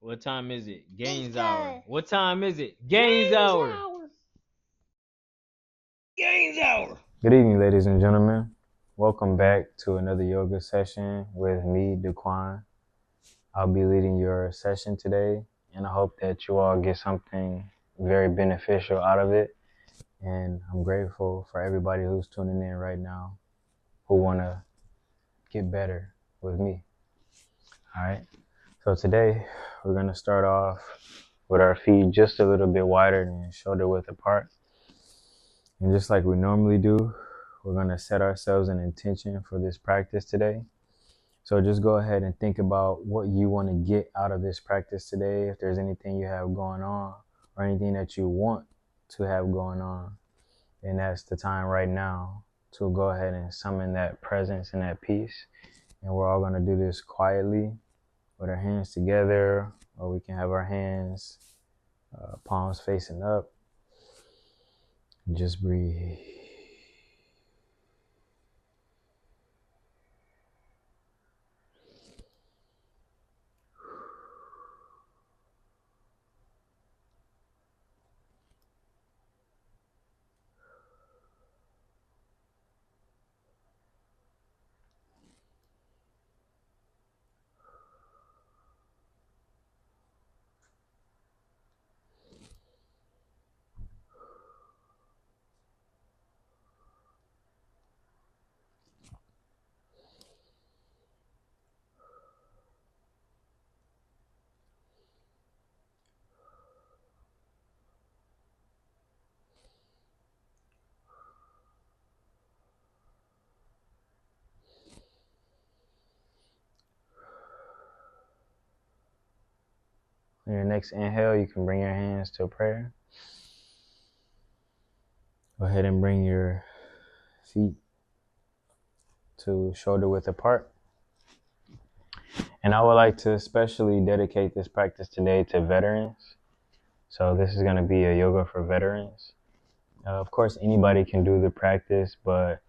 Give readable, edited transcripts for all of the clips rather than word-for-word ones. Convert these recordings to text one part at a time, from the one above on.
What time is it? Gainzhr. Gainzhr. What time is it? Gainzhr. Gainzhr. Good evening, ladies and gentlemen. Welcome back to another yoga session with me, DeQuan. I'll be leading your session today, and I hope that you all get something very beneficial out of it. And I'm grateful for everybody who's tuning in right now who want to get better with me. All right. So today we're going to start off with our feet just a little bit wider than shoulder width apart. And just like we normally do, we're going to set ourselves an intention for this practice today. So just go ahead and think about what you want to get out of this practice today. If there's anything you have going on or anything that you want to have going on, then that's the time right now to go ahead and summon that presence and that peace. And we're all going to do this quietly with our hands together, or we can have our hands, palms facing up. Just breathe. On your next inhale, you can bring your hands to a prayer. Go ahead and bring your feet to shoulder width apart. And I would like to especially dedicate this practice today to veterans. So this is going to be a yoga for veterans. Of course, anybody can do the practice, but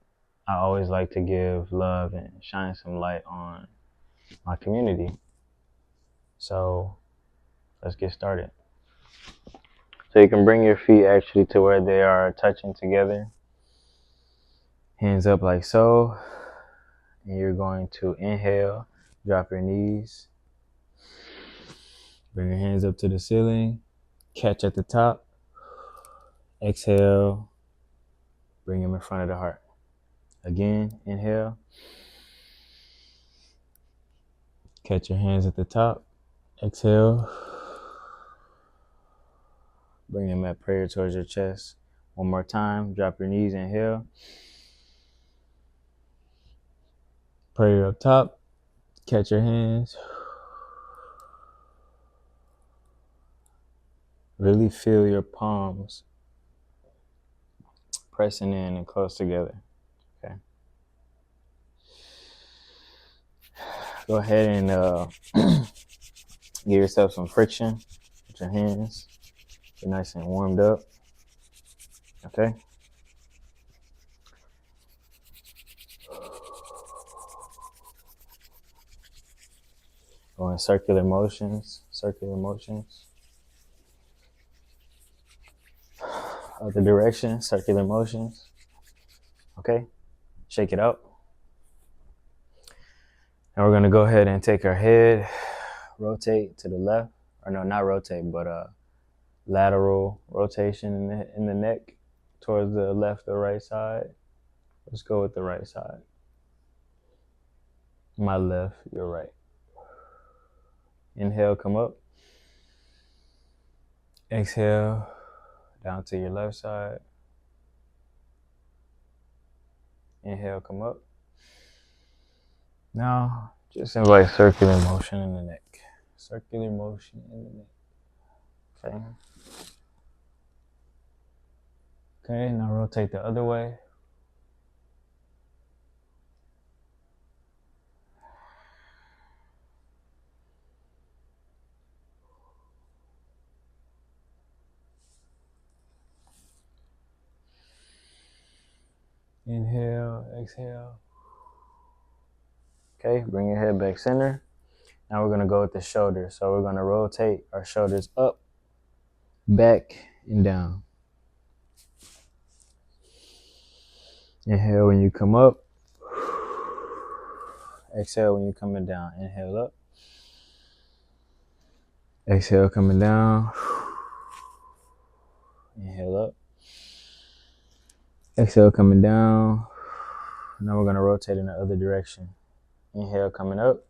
I always like to give love and shine some light on my community. So let's get started. So you can bring your feet actually to where they are touching together. Hands up like so. And you're going to inhale, drop your knees. Bring your hands up to the ceiling. Catch at the top. Exhale. Bring them in front of the heart. Again, inhale. Catch your hands at the top. Exhale. Bring them at prayer towards your chest. One more time. Drop your knees. Inhale. Prayer up top. Catch your hands. Really feel your palms pressing in and close together. Okay. Go ahead and give yourself some friction with your hands. Get nice and warmed up. Okay. Go in circular motions. Other direction, circular motions. Okay. Shake it up. And we're going to go ahead and take our head, rotate to the left. Or no, not rotate, but lateral rotation in the neck towards the left or right side. Let's go with the right side. My left, your right. Inhale, come up. Exhale, down to your left side. Inhale, come up. Now, just invite circular motion in the neck. Circular motion in the neck. Okay. Okay, now rotate the other way. Inhale, exhale. Okay, bring your head back center. Now we're going to go with the shoulders. So we're going to rotate our shoulders up, back, and down. Inhale when you come up. Exhale when you're coming down. Inhale up. Exhale coming down. Inhale up. Exhale coming down. Now we're going to rotate in the other direction. Inhale coming up.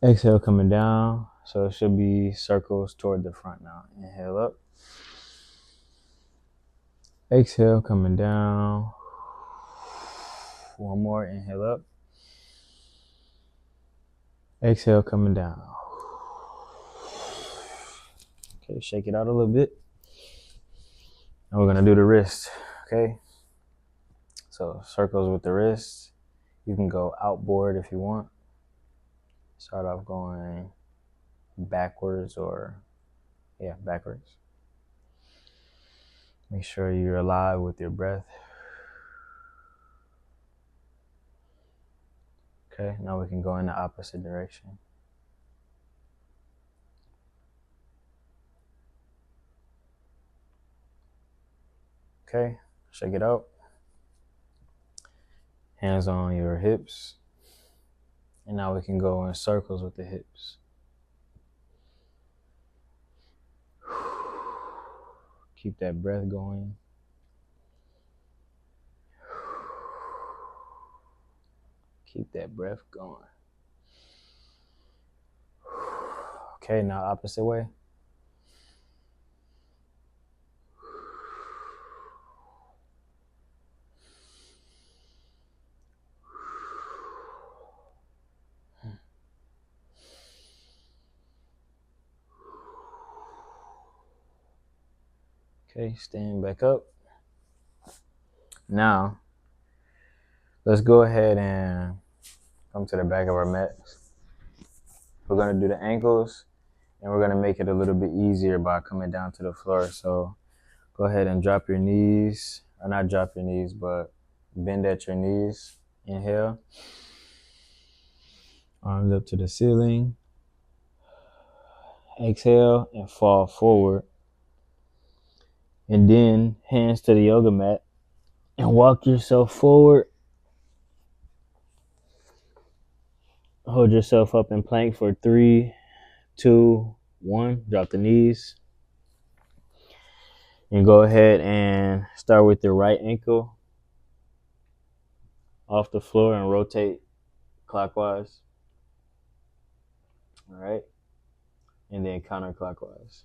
Exhale coming down. So it should be circles toward the front now. Inhale up. Exhale coming down. One more. Inhale up. Exhale coming down. Okay, shake it out a little bit. Now we're going to do the wrist. Okay. So circles with the wrist. You can go outboard if you want. Start off going backwards backwards. Make sure you're alive with your breath. Okay, now we can go in the opposite direction. Okay, shake it out. Hands on your hips. And now we can go in circles with the hips. Keep that breath going. Keep that breath going. Okay, now opposite way. Okay, stand back up. Now, let's go ahead and come to the back of our mats. We're going to do the ankles, and we're going to make it a little bit easier by coming down to the floor. So go ahead and drop your knees, or not drop your knees, but bend at your knees. Inhale. Arms up to the ceiling. Exhale and fall forward. And then hands to the yoga mat and walk yourself forward. Hold yourself up in plank for 3, 2, 1. Drop the knees. And go ahead and start with your right ankle off the floor and rotate clockwise. All right. And then counterclockwise.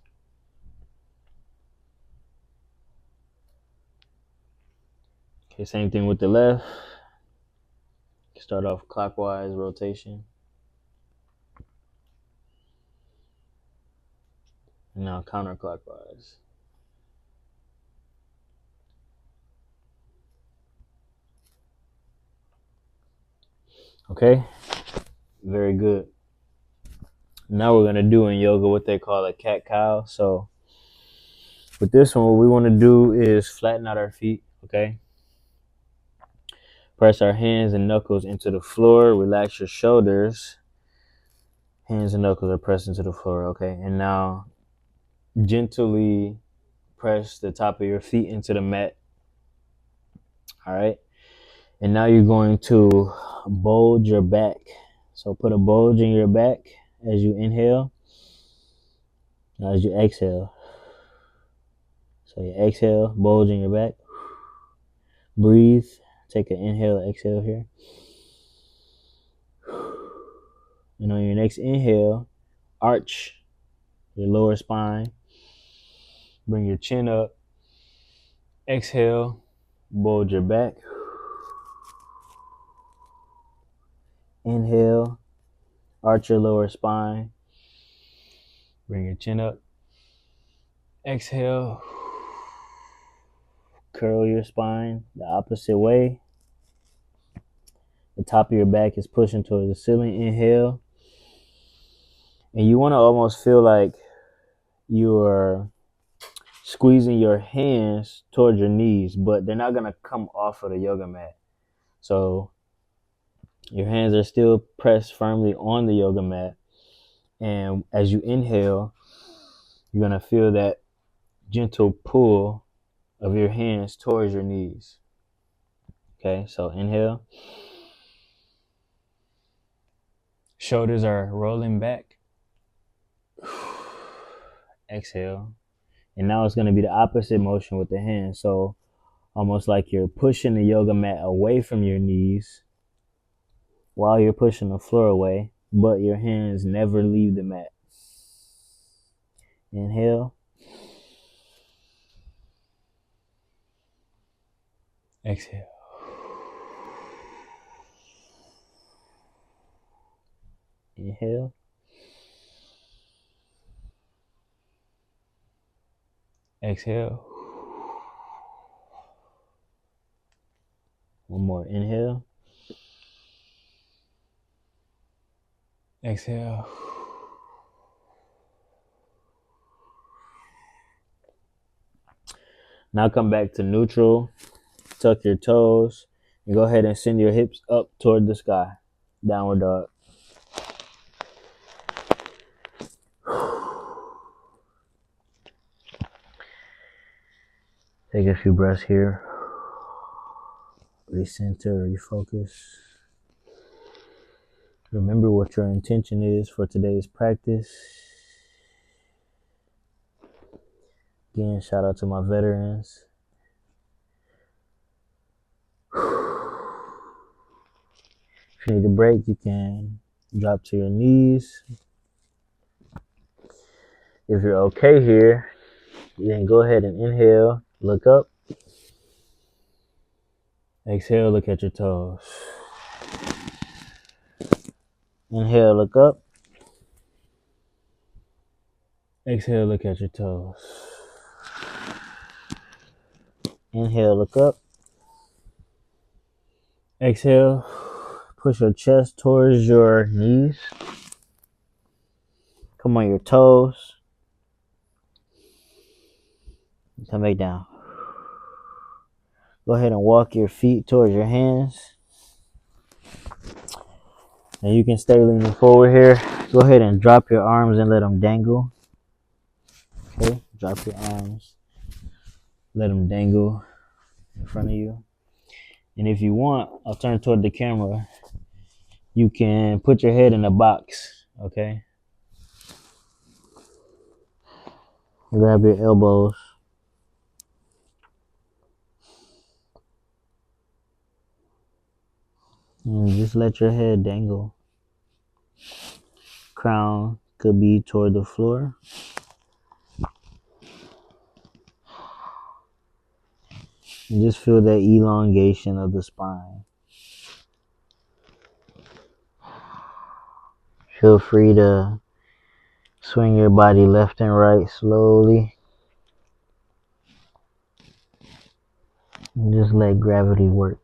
Okay, same thing with the left. Start off clockwise rotation. And now counterclockwise. Okay, very good. Now we're going to do in yoga what they call a cat-cow. So with this one, what we want to do is flatten out our feet, okay? Press our hands and knuckles into the floor. Relax your shoulders. Hands and knuckles are pressed into the floor, okay? And now gently press the top of your feet into the mat, all right? And now you're going to bulge your back. So put a bulge in your back as you inhale, as you exhale. So you exhale, bulge in your back. Breathe. Take an inhale, exhale here. And on your next inhale, arch your lower spine. Bring your chin up. Exhale, bulge your back. Inhale, arch your lower spine. Bring your chin up. Exhale, curl your spine the opposite way. The top of your back is pushing towards the ceiling. Inhale. And you want to almost feel like you are squeezing your hands towards your knees, but they're not going to come off of the yoga mat. So Your hands are still pressed firmly on the yoga mat. And as you inhale, you're going to feel that gentle pull of your hands towards your knees. Okay, so inhale. Shoulders are rolling back. Exhale. And now it's going to be the opposite motion with the hands. So almost like you're pushing the yoga mat away from your knees while you're pushing the floor away, but your hands never leave the mat. Inhale. Exhale. Inhale. Exhale. One more. Inhale. Exhale. Now come back to neutral. Tuck your toes. And go ahead and send your hips up toward the sky. Downward dog. Take a few breaths here. Recenter, refocus. Remember what your intention is for today's practice. Again, shout out to my veterans. If you need a break, you can drop to your knees. If you're okay here, then go ahead and inhale, look up. Exhale, look at your toes. Inhale, look up. Exhale, look at your toes. Inhale, look up. Exhale, push your chest towards your knees. Come on your toes. Come back down. Go ahead and walk your feet towards your hands. And you can stay leaning forward here. Go ahead and drop your arms and let them dangle. Okay, drop your arms. Let them dangle in front of you. And if you want, I'll turn toward the camera. You can put your head in a box, okay? Grab your elbows. And just let your head dangle. Crown could be toward the floor. And just feel that elongation of the spine. Feel free to swing your body left and right slowly. And just let gravity work.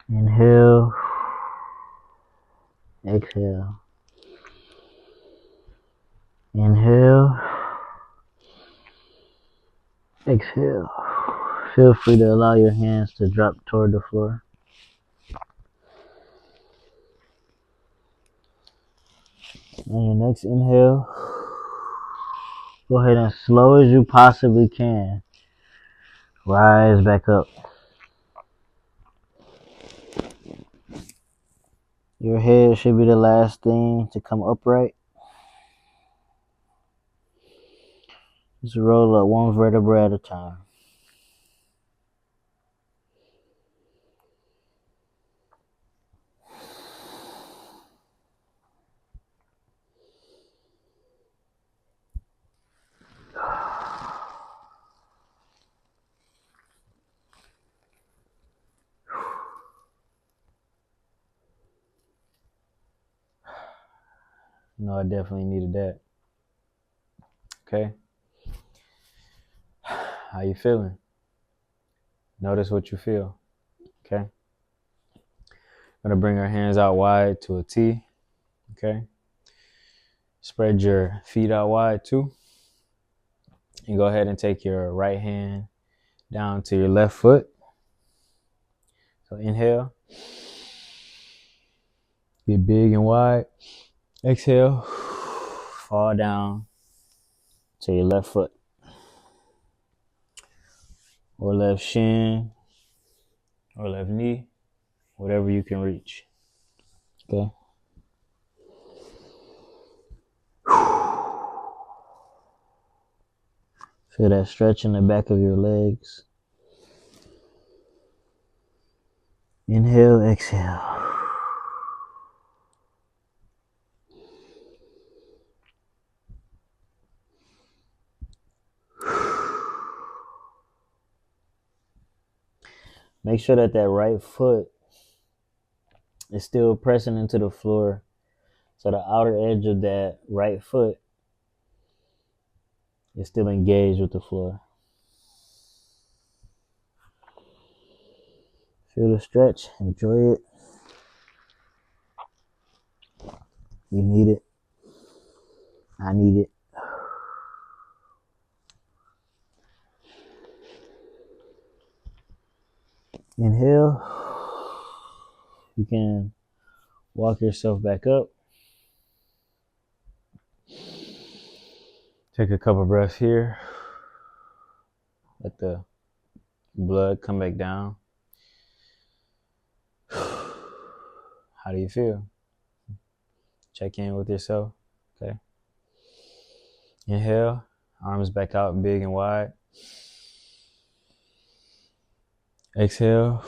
Inhale. Exhale. Inhale. Exhale. Feel free to allow your hands to drop toward the floor. On your next inhale, go ahead and slow as you possibly can, rise back up. Your head should be the last thing to come upright. Just roll up one vertebra at a time. No, I definitely needed that. Okay. How you feeling? Notice what you feel. Okay. Gonna bring our hands out wide to a T. Okay. Spread your feet out wide too. And go ahead and take your right hand down to your left foot. So inhale. Get big and wide. Exhale. Fall down to your left foot. Or left shin. Or left knee. Whatever you can reach. Okay. Feel that stretch in the back of your legs. Inhale, exhale. Make sure that right foot is still pressing into the floor. So the outer edge of that right foot is still engaged with the floor. Feel the stretch. Enjoy it. You need it. I need it. Inhale. You can walk yourself back up. Take a couple breaths here. Let the blood come back down. How do you feel? Check in with yourself. Okay. Inhale. Arms back out big and wide. Exhale.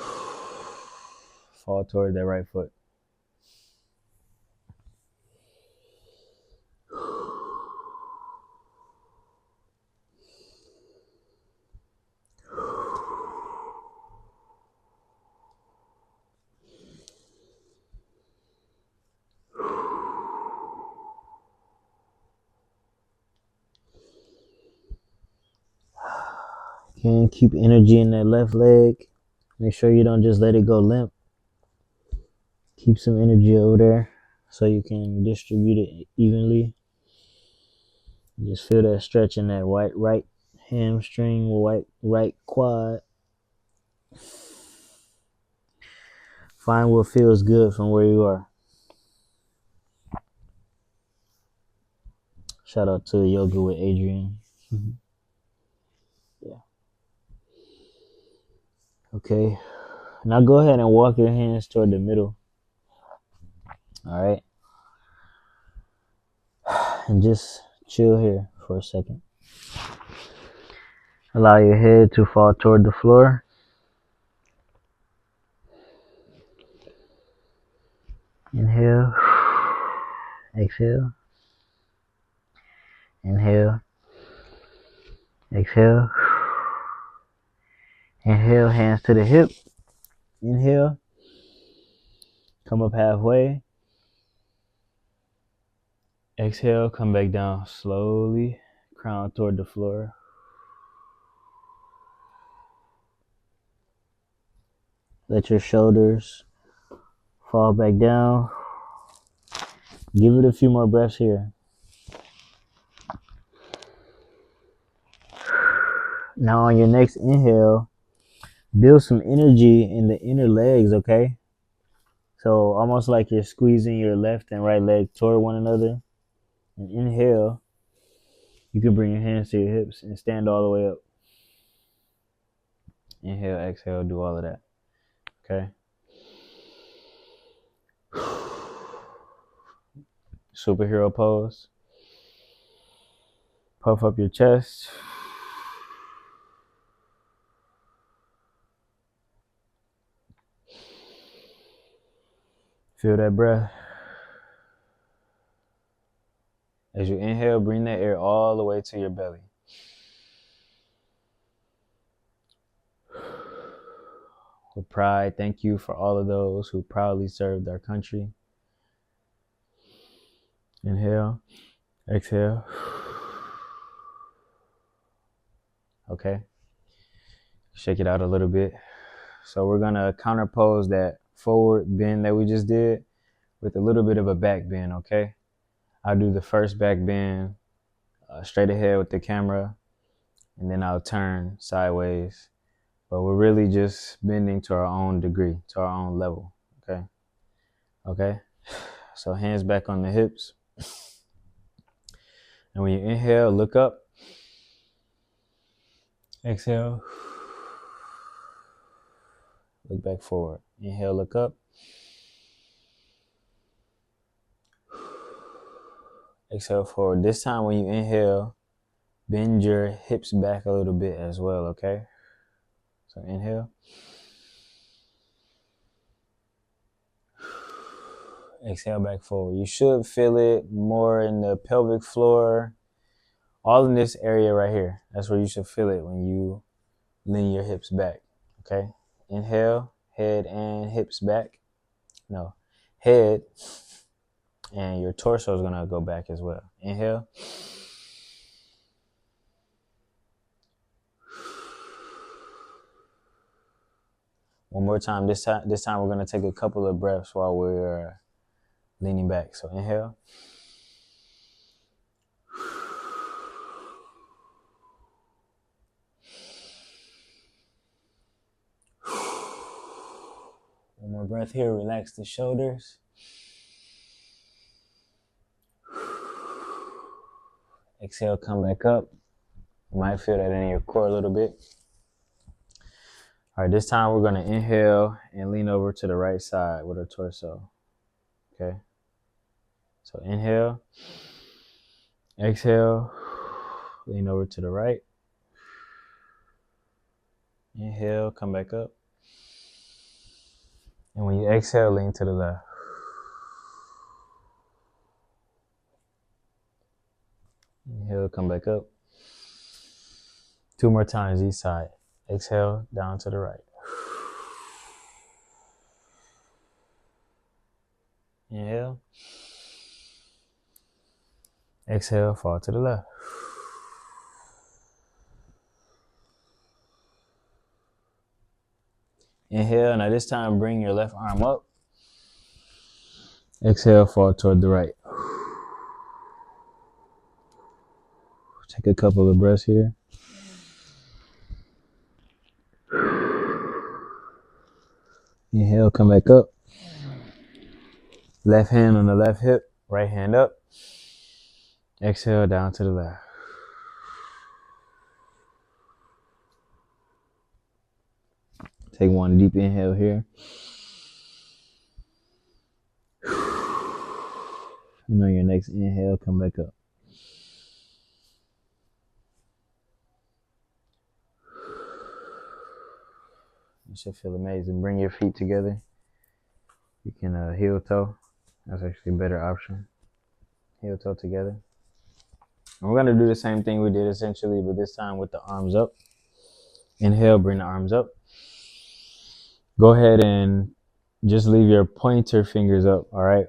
Fall toward that right foot. Can keep energy in that left leg. Make sure you don't just let it go limp. Keep some energy over there so you can distribute it evenly. Just feel that stretch in that right hamstring, right quad. Find what feels good from where you are. Shout out to Yoga with Adrian. Yeah. Okay. Now go ahead and walk your hands toward the middle. All right. And just chill here for a second. Allow your head to fall toward the floor. Inhale. Exhale. Inhale. Exhale. Inhale, hands to the hip. Inhale. Come up halfway. Exhale, come back down slowly. Crown toward the floor. Let your shoulders fall back down. Give it a few more breaths here. Now on your next inhale, build some energy in the inner legs, okay? So almost like you're squeezing your left and right leg toward one another. And inhale, you can bring your hands to your hips and stand all the way up. Inhale, exhale, do all of that, okay? Superhero pose. Puff up your chest. Feel that breath. As you inhale, bring that air all the way to your belly. With pride, thank you for all of those who proudly served our country. Inhale, exhale. Okay. Shake it out a little bit. So we're gonna counterpose that forward bend that we just did with a little bit of a back bend, okay? I'll do the first back bend straight ahead with the camera, and then I'll turn sideways. But we're really just bending to our own degree, to our own level, okay? Okay? So hands back on the hips. And when you inhale, look up. Exhale. Look back forward. Inhale, look up. Exhale forward. This time when you inhale, bend your hips back a little bit as well, okay? So inhale. Exhale back forward. You should feel it more in the pelvic floor, all in this area right here. That's where you should feel it when you lean your hips back, okay? Inhale, head and hips back. No, head and your torso is gonna go back as well. Inhale. One more time. This time we're gonna take a couple of breaths while we're leaning back. So inhale. One more breath here. Relax the shoulders. Exhale, come back up. You might feel that in your core a little bit. All right, this time we're gonna inhale and lean over to the right side with our torso, okay? So inhale, exhale, lean over to the right. Inhale, come back up. And when you exhale, lean to the left. Inhale, come back up. 2 more times each side. Exhale, down to the right. Inhale. Exhale, fall to the left. Inhale, now this time bring your left arm up. Exhale, fall toward the right. Take a couple of breaths here. Inhale, come back up. Left hand on the left hip, right hand up. Exhale, down to the left. Take one deep inhale here. And on your next inhale, come back up. You should feel amazing. Bring your feet together. You can heel toe. That's actually a better option. Heel toe together. And we're going to do the same thing we did essentially, but this time with the arms up. Inhale, bring the arms up. Go ahead and just leave your pointer fingers up, all right?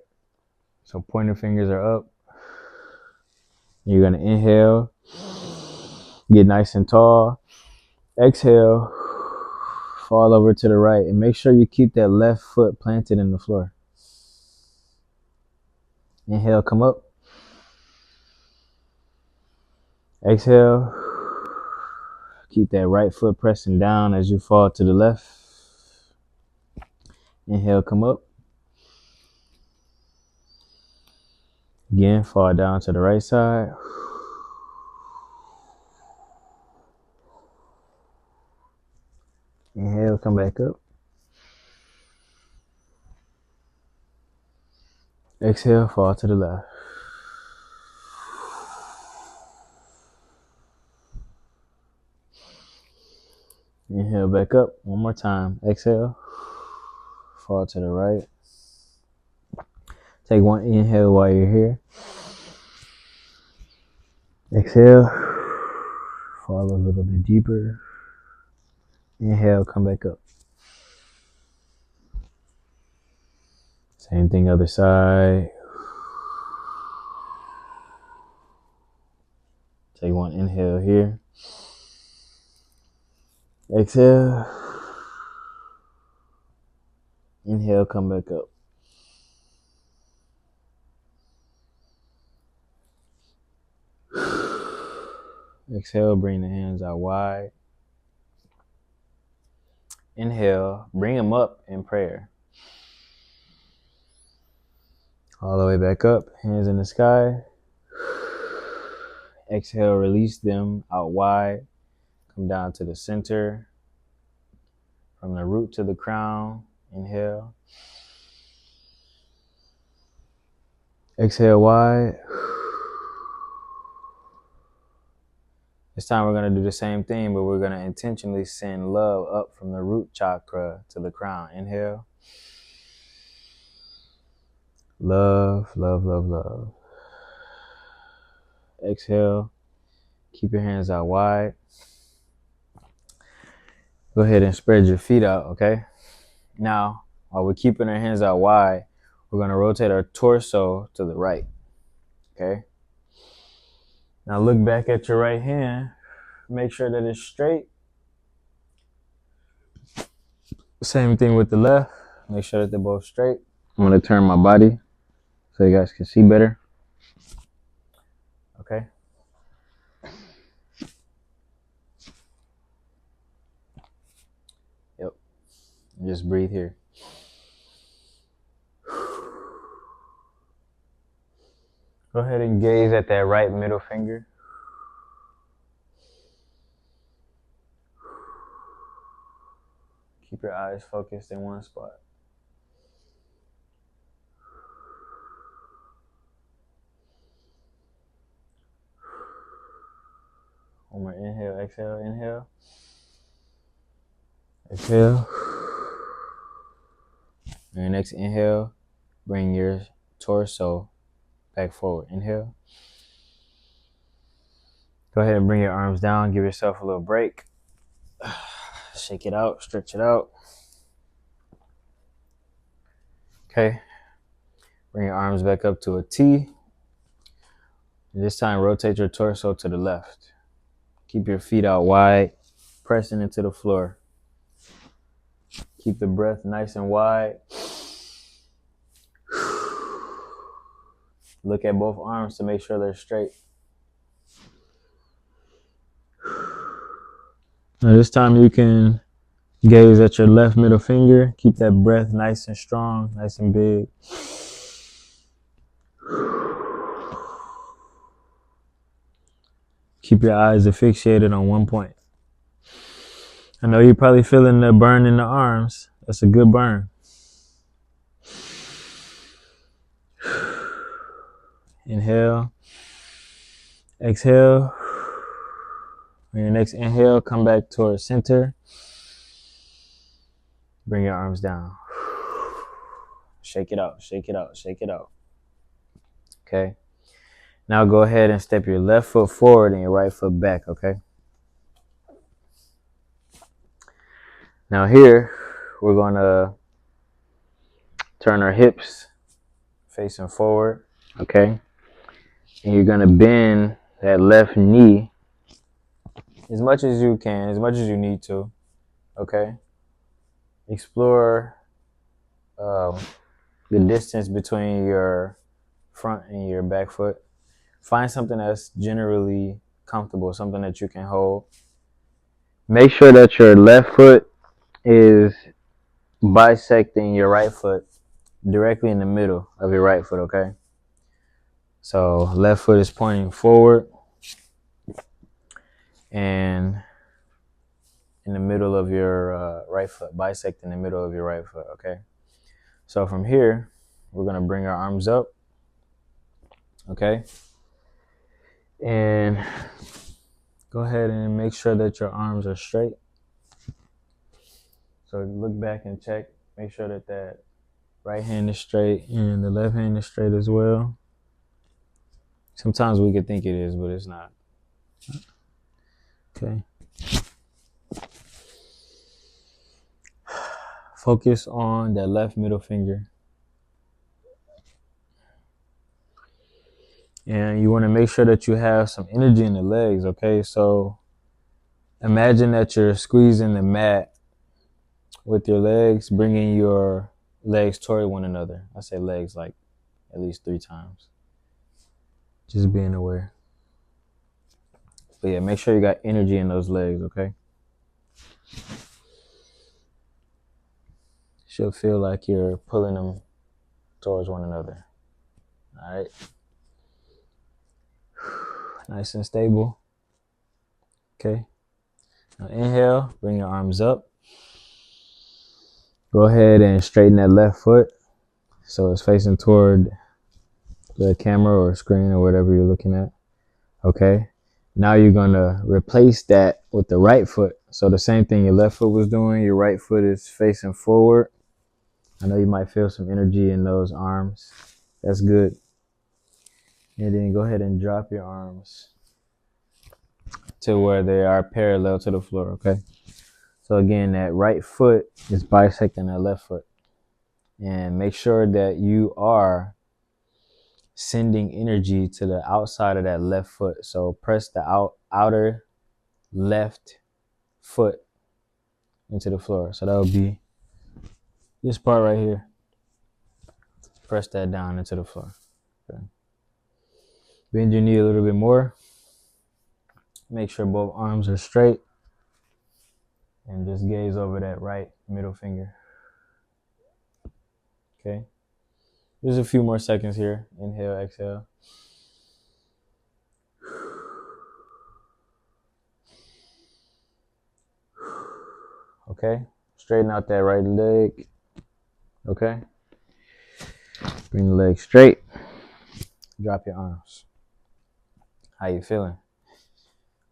So pointer fingers are up. You're going to inhale, get nice and tall. Exhale, fall over to the right, and make sure you keep that left foot planted in the floor. Inhale, come up. Exhale, keep that right foot pressing down as you fall to the left. Inhale, come up. Again, fall down to the right side. Inhale, come back up. Exhale, fall to the left. Inhale, back up. One more time. Exhale, fall to the right. Take one inhale while you're here. Exhale, fall a little bit deeper. Inhale, come back up. Same thing, other side. Take one inhale here. Exhale. Inhale, come back up. Exhale, bring the hands out wide. Inhale, bring them up in prayer. All the way back up, hands in the sky. Exhale, release them out wide. Come down to the center. From the root to the crown, inhale. Exhale wide. This time we're going to do the same thing, but we're going to intentionally send love up from the root chakra to the crown. Inhale. Love, love, love, love. Exhale. Keep your hands out wide. Go ahead and spread your feet out, okay? Now, while we're keeping our hands out wide, we're going to rotate our torso to the right, okay? Now look back at your right hand. Make sure that it's straight. Same thing with the left. Make sure that they're both straight. I'm going to turn my body so you guys can see better. Okay? Yep. Just breathe here. Go ahead and gaze at that right middle finger. Keep your eyes focused in one spot. One more inhale, exhale, inhale. Exhale. And your next inhale, bring your torso back forward. Inhale. Go ahead and bring your arms down. Give yourself a little break. Shake it out, stretch it out. Okay. Bring your arms back up to a T. And this time, rotate your torso to the left. Keep your feet out wide, pressing into the floor. Keep the breath nice and wide. Look at both arms to make sure they're straight. Now this time you can gaze at your left middle finger. Keep that breath nice and strong, nice and big. Keep your eyes fixated on one point. I know you're probably feeling the burn in the arms. That's a good burn. Inhale. Exhale. On your next inhale, come back towards center. Bring your arms down. Shake it out, shake it out, shake it out. Okay. Now go ahead and step your left foot forward and your right foot back, okay? Now here, we're going to turn our hips facing forward, okay? And you're going to bend that left knee as much as you can, as much as you need to, okay? Explore the distance between your front and your back foot. Find something that's generally comfortable, something that you can hold. Make sure that your left foot is bisecting your right foot directly in the middle of your right foot, okay? So left foot is pointing forward and in the middle of your right foot, bisecting the middle of your right foot, okay? So from here, we're going to bring our arms up, okay? And go ahead and make sure that your arms are straight. So look back and check, make sure that that right hand is straight and the left hand is straight as well. Sometimes we could think it is, but it's not. Okay. Focus on that left middle finger. And you want to make sure that you have some energy in the legs, okay? So imagine that you're squeezing the mat with your legs, bringing your legs toward one another. I say legs like at least 3 times. Just being aware. But yeah, make sure you got energy in those legs, okay? Should feel like you're pulling them towards one another. All right. Nice and stable. Okay. Now inhale, bring your arms up. Go ahead and straighten that left foot so it's facing toward the camera or screen or whatever you're looking at. Okay. Now you're going to replace that with the right foot. So the same thing your left foot was doing, your right foot is facing forward. I know you might feel some energy in those arms. That's good. And then go ahead and drop your arms to where they are parallel to the floor, okay? So again, that right foot is bisecting that left foot. And make sure that you are sending energy to the outside of that left foot. So press the outer left foot into the floor. So that would be this part right here. Press that down into the floor. Okay. Bend your knee a little bit more. Make sure both arms are straight. And just gaze over that right middle finger. Okay. Just a few more seconds here. Inhale, exhale. Okay. Straighten out that right leg. Okay. Bring the leg straight. Drop your arms. How you feeling?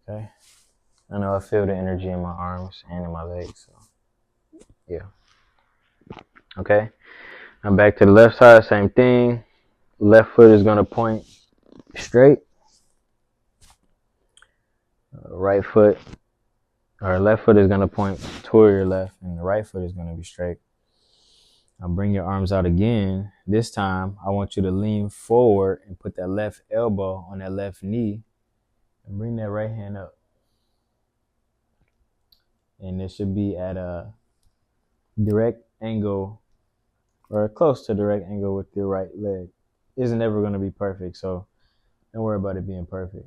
Okay. I know I feel the energy in my arms and in my legs. So yeah. Okay. Now back to the left side, same thing. Left foot is gonna point straight. Right foot or left foot is gonna point toward your left, and the right foot is gonna be straight. Now bring your arms out again. This time, I want you to lean forward and put that left elbow on that left knee and bring that right hand up. And it should be at a direct angle or close to direct angle with your right leg. Isn't ever going to be perfect, so don't worry about it being perfect,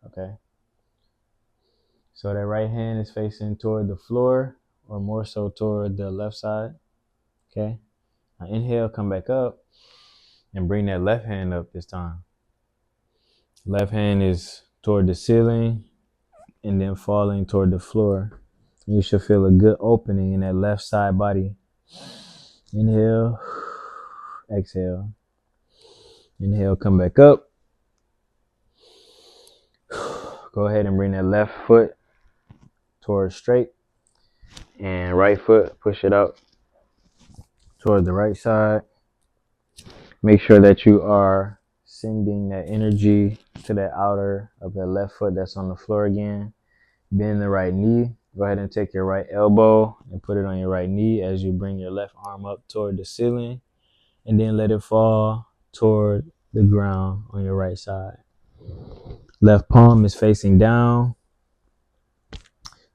okay? So that right hand is facing toward the floor or more so toward the left side, okay? Now inhale, come back up and bring that left hand up this time. Left hand is toward the ceiling and then falling toward the floor. You should feel a good opening in that left side body. Inhale, exhale. Inhale, come back up. Go ahead and bring that left foot towards straight. And right foot, push it out toward the right side. Make sure that you are sending that energy to the outer of that left foot that's on the floor again. Bend the right knee. Go ahead and take your right elbow and put it on your right knee as you bring your left arm up toward the ceiling. And then let it fall toward the ground on your right side. Left palm is facing down.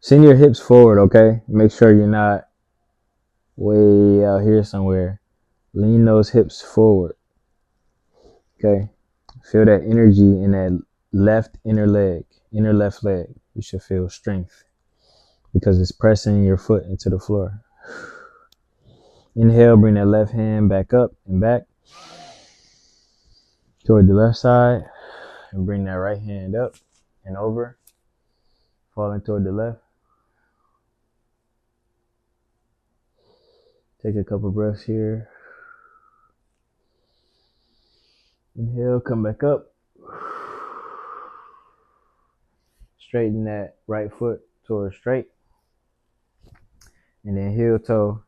Send your hips forward, okay? Make sure you're not way out here somewhere. Lean those hips forward, okay? Feel that energy in that left inner left leg. You should feel strength because it's pressing your foot into the floor. Inhale, bring that left hand back up and back toward the left side. And bring that right hand up and over, falling toward the left. Take a couple breaths here. Inhale, come back up. Straighten that right foot towards straight. And then heel toe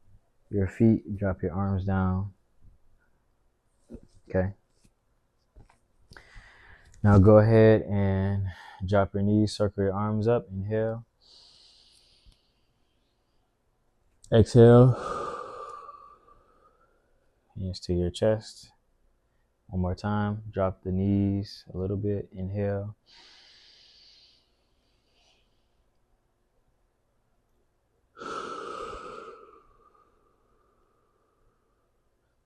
your feet, drop your arms down. Okay. Now go ahead and drop your knees, circle your arms up. Inhale. Exhale. Hands to your chest. One more time. Drop the knees a little bit. Inhale.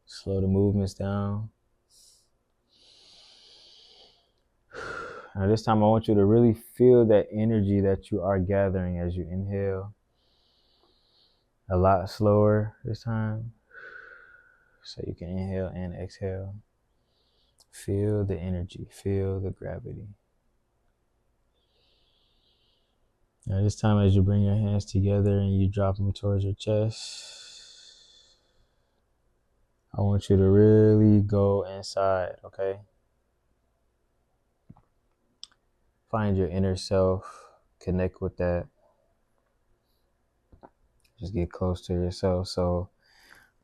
Slow the movements down. Now this time I want you to really feel that energy that you are gathering as you inhale. A lot slower this time. So you can inhale and exhale. Feel the energy. Feel the gravity. Now this time as you bring your hands together and you drop them towards your chest, I want you to really go inside, okay? Find your inner self. Connect with that. Just get close to yourself. So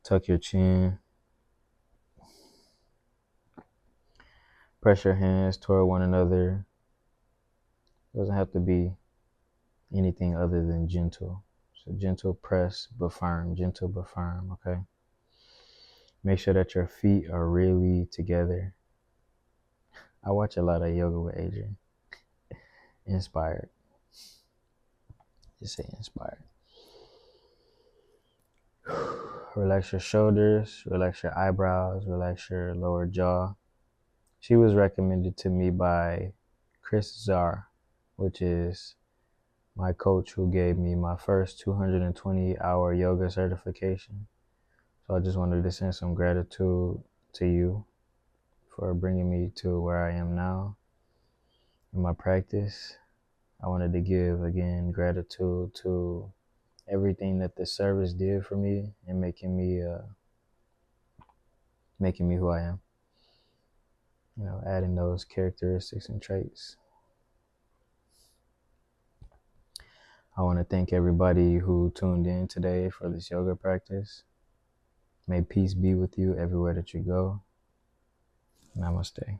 tuck your chin. Press your hands toward one another. It doesn't have to be anything other than gentle. So gentle press, but firm. Gentle, but firm, okay? Make sure that your feet are really together. I watch a lot of yoga with Adrian. Inspired. Just say inspired. Relax your shoulders, relax your eyebrows, relax your lower jaw. She was recommended to me by Gainzhr, which is my coach who gave me my first 220-hour yoga certification. So I just wanted to send some gratitude to you for bringing me to where I am now in my practice. I wanted to give, again, gratitude to everything that the service did for me and making me who I am. You know, adding those characteristics and traits. I want to thank everybody who tuned in today for this yoga practice. May peace be with you everywhere that you go. Namaste.